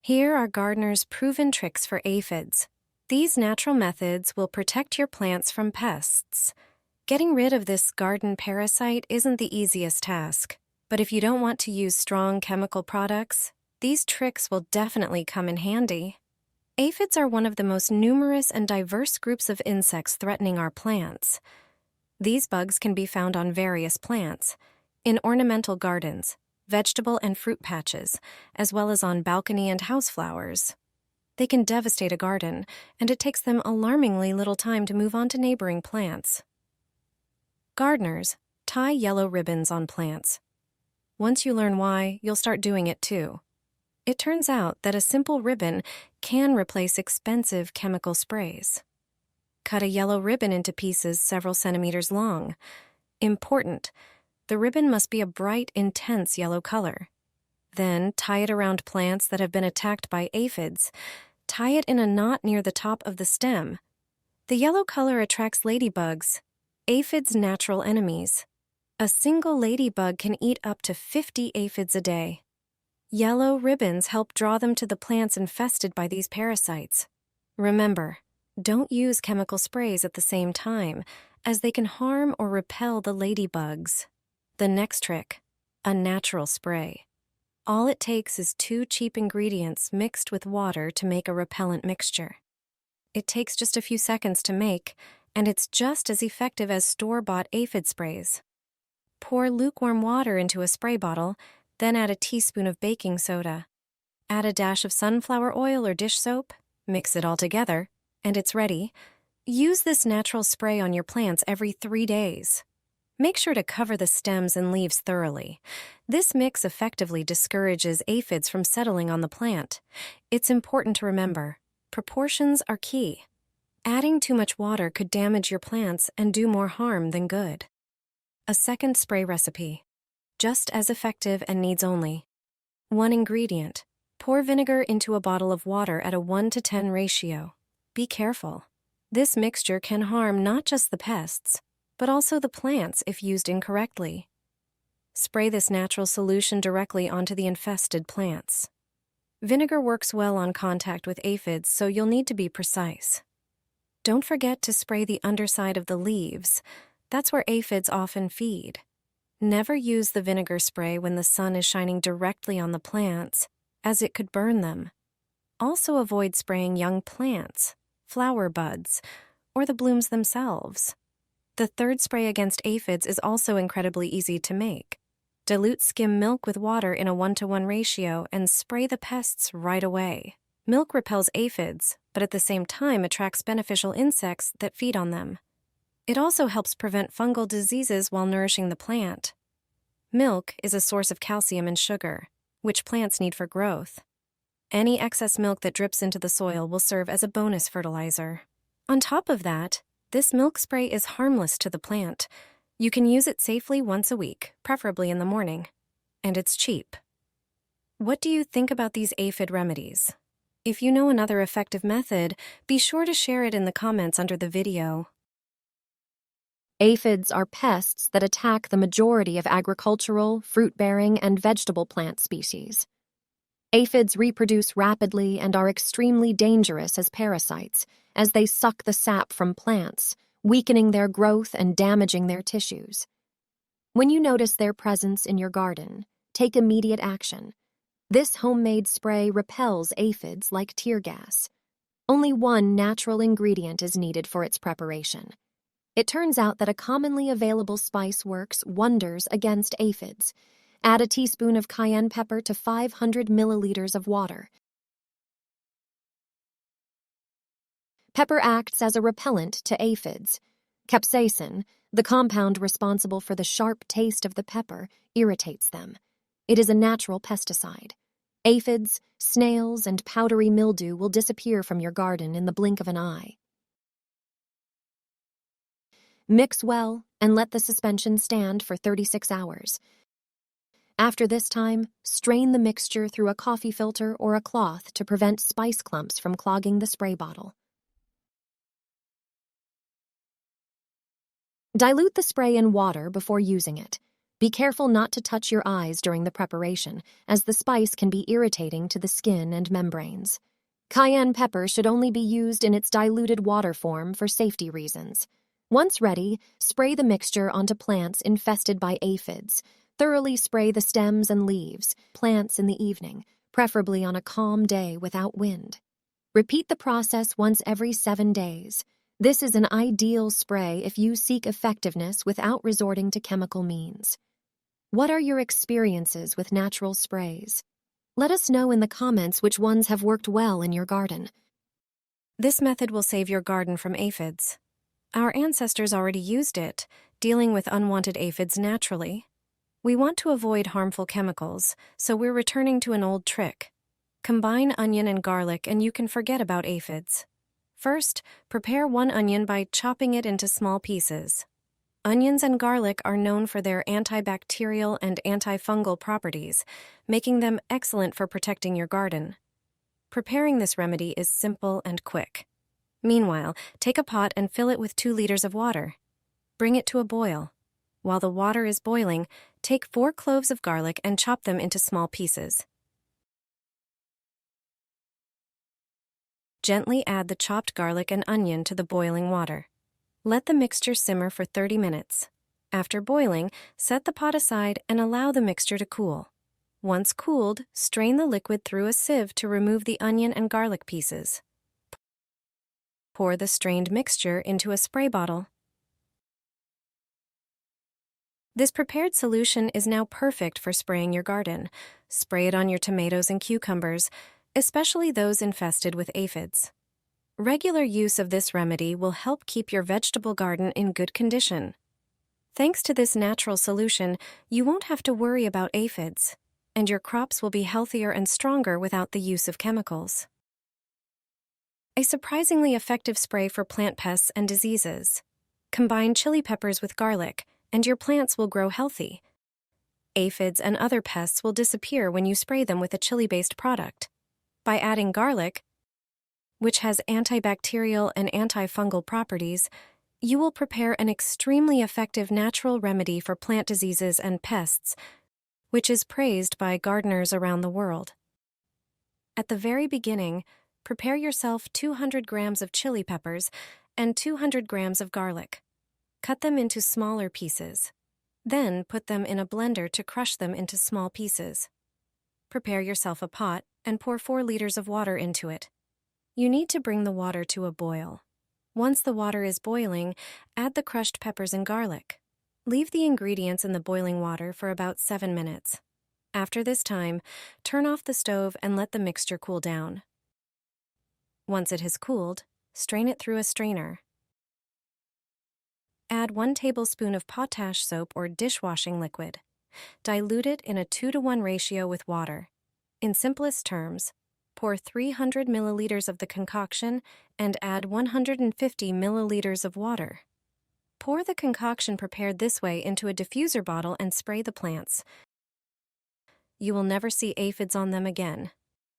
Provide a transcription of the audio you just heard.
Here are gardeners' proven tricks for aphids. These natural methods will protect your plants from pests. Getting rid of this garden parasite isn't the easiest task, but if you don't want to use strong chemical products, these tricks will definitely come in handy. Aphids are one of the most numerous and diverse groups of insects threatening our plants. These bugs can be found on various plants, in ornamental gardens, vegetable and fruit patches, as well as on balcony and house flowers. They can devastate a garden, and it takes them alarmingly little time to move on to neighboring plants. Gardeners, tie yellow ribbons on plants. Once you learn why, you'll start doing it too. It turns out that a simple ribbon can replace expensive chemical sprays. Cut a yellow ribbon into pieces several centimeters long. Important, the ribbon must be a bright, intense yellow color. Then tie it around plants that have been attacked by aphids. Tie it in a knot near the top of the stem. The yellow color attracts ladybugs, aphids' natural enemies. A single ladybug can eat up to 50 aphids a day. Yellow ribbons help draw them to the plants infested by these parasites. Remember, don't use chemical sprays at the same time, as they can harm or repel the ladybugs. The next trick, a natural spray. All it takes is 2 cheap ingredients mixed with water to make a repellent mixture. It takes just a few seconds to make, and it's just as effective as store-bought aphid sprays. Pour lukewarm water into a spray bottle, then add a teaspoon of baking soda. Add a dash of sunflower oil or dish soap, mix it all together, and it's ready. Use this natural spray on your plants every 3 days. Make sure to cover the stems and leaves thoroughly. This mix effectively discourages aphids from settling on the plant. It's important to remember, proportions are key. Adding too much water could damage your plants and do more harm than good. A second spray recipe. Just as effective and needs only 1 ingredient. Pour vinegar into a bottle of water at a 1:10 ratio. Be careful. This mixture can harm not just the pests, but also the plants if used incorrectly. Spray this natural solution directly onto the infested plants. Vinegar works well on contact with aphids, so you'll need to be precise. Don't forget to spray the underside of the leaves. That's where aphids often feed. Never use the vinegar spray when the sun is shining directly on the plants, as it could burn them. Also avoid spraying young plants, flower buds, or the blooms themselves. The third spray against aphids is also incredibly easy to make. Dilute skim milk with water in a 1:1 ratio and spray the pests right away. Milk repels aphids, but at the same time attracts beneficial insects that feed on them. It also helps prevent fungal diseases while nourishing the plant. Milk is a source of calcium and sugar, which plants need for growth. Any excess milk that drips into the soil will serve as a bonus fertilizer. On top of that, this milk spray is harmless to the plant. You can use it safely once a week, preferably in the morning. And it's cheap. What do you think about these aphid remedies? If you know another effective method, be sure to share it in the comments under the video. Aphids are pests that attack the majority of agricultural, fruit-bearing, and vegetable plant species. Aphids reproduce rapidly and are extremely dangerous as parasites, as they suck the sap from plants, weakening their growth and damaging their tissues. When you notice their presence in your garden, take immediate action. This homemade spray repels aphids like tear gas. Only 1 natural ingredient is needed for its preparation. It turns out that a commonly available spice works wonders against aphids. Add a teaspoon of cayenne pepper to 500 milliliters of water. Pepper acts as a repellent to aphids. Capsaicin, the compound responsible for the sharp taste of the pepper, irritates them. It is a natural pesticide. Aphids, snails, and powdery mildew will disappear from your garden in the blink of an eye. Mix well and let the suspension stand for 36 hours. After this time, strain the mixture through a coffee filter or a cloth to prevent spice clumps from clogging the spray bottle. Dilute the spray in water before using it. Be careful not to touch your eyes during the preparation, as the spice can be irritating to the skin and membranes. Cayenne pepper should only be used in its diluted water form for safety reasons. Once ready, spray the mixture onto plants infested by aphids. Thoroughly spray the stems and leaves, plants in the evening, preferably on a calm day without wind. Repeat the process once every 7 days. This is an ideal spray if you seek effectiveness without resorting to chemical means. What are your experiences with natural sprays? Let us know in the comments which ones have worked well in your garden. This method will save your garden from aphids. Our ancestors already used it, dealing with unwanted aphids naturally. We want to avoid harmful chemicals, so we're returning to an old trick. Combine onion and garlic and you can forget about aphids. First, prepare 1 onion by chopping it into small pieces. Onions and garlic are known for their antibacterial and antifungal properties, making them excellent for protecting your garden. Preparing this remedy is simple and quick. Meanwhile, take a pot and fill it with 2 liters of water. Bring it to a boil. While the water is boiling, take 4 cloves of garlic and chop them into small pieces. Gently add the chopped garlic and onion to the boiling water. Let the mixture simmer for 30 minutes. After boiling, set the pot aside and allow the mixture to cool. Once cooled, strain the liquid through a sieve to remove the onion and garlic pieces. Pour the strained mixture into a spray bottle. This prepared solution is now perfect for spraying your garden. Spray it on your tomatoes and cucumbers, especially those infested with aphids. Regular use of this remedy will help keep your vegetable garden in good condition. Thanks to this natural solution, you won't have to worry about aphids, and your crops will be healthier and stronger without the use of chemicals. A surprisingly effective spray for plant pests and diseases. Combine chili peppers with garlic, and your plants will grow healthy. Aphids and other pests will disappear when you spray them with a chili-based product. By adding garlic, which has antibacterial and antifungal properties, you will prepare an extremely effective natural remedy for plant diseases and pests, which is praised by gardeners around the world. At the very beginning, prepare yourself 200 grams of chili peppers and 200 grams of garlic. Cut them into smaller pieces. Then put them in a blender to crush them into small pieces. Prepare yourself a pot and pour 4 liters of water into it. You need to bring the water to a boil. Once the water is boiling, add the crushed peppers and garlic. Leave the ingredients in the boiling water for about 7 minutes. After this time, turn off the stove and let the mixture cool down. Once it has cooled, strain it through a strainer. Add 1 tablespoon of potash soap or dishwashing liquid. Dilute it in a 2-to-1 ratio with water. In simplest terms, pour 300 milliliters of the concoction and add 150 milliliters of water. Pour the concoction prepared this way into a diffuser bottle and spray the plants. You will never see aphids on them again.